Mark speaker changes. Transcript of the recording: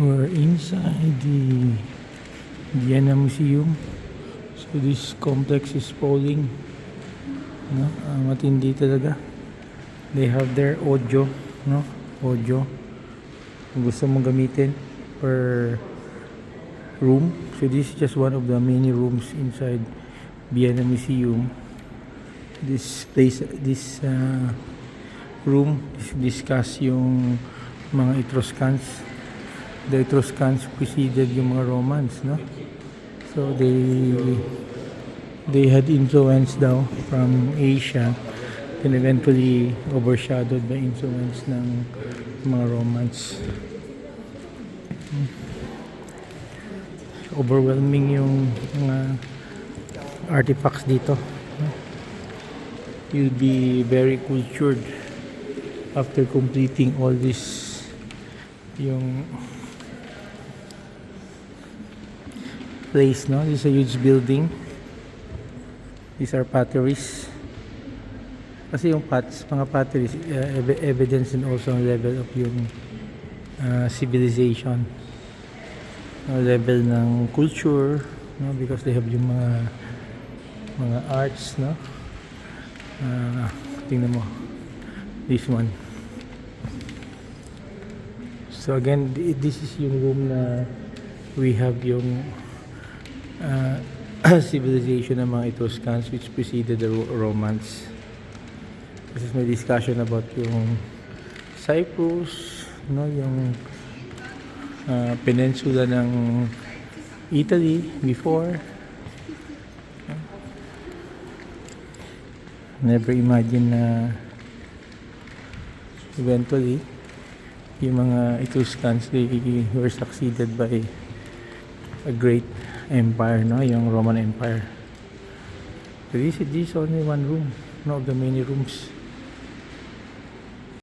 Speaker 1: We're inside the Vienna Museum. So this complex is sprawling. No? Matindi talaga. They have their audio. No? Audio. Kung gusto mong gamitin per room. So this is just one of the many rooms inside Vienna Museum. This place, this room discuss yung mga Etruscans. The Etruscans preceded yung mga Romans, no? So they had influence daw from Asia and eventually overshadowed by influence ng mga Romans. Overwhelming yung mga artifacts dito. You'll be very cultured after completing all this. Yung place, no? This is a huge building. These are potteries. Kasi yung mga potteries, evidence and also ang level of yung civilization. Level ng culture, no? Because they have yung mga arts, no? Tingnan mo. This one. So again, this is yung room na we have yung civilization ng mga Etruscans which preceded the Romans. This is my discussion about yung Cyprus, no, yung peninsula ng Italy before. Never imagine na eventually yung mga Etruscans, they were succeeded by a great empire, no? Yung Roman Empire. So this is only one room, no, of the many rooms.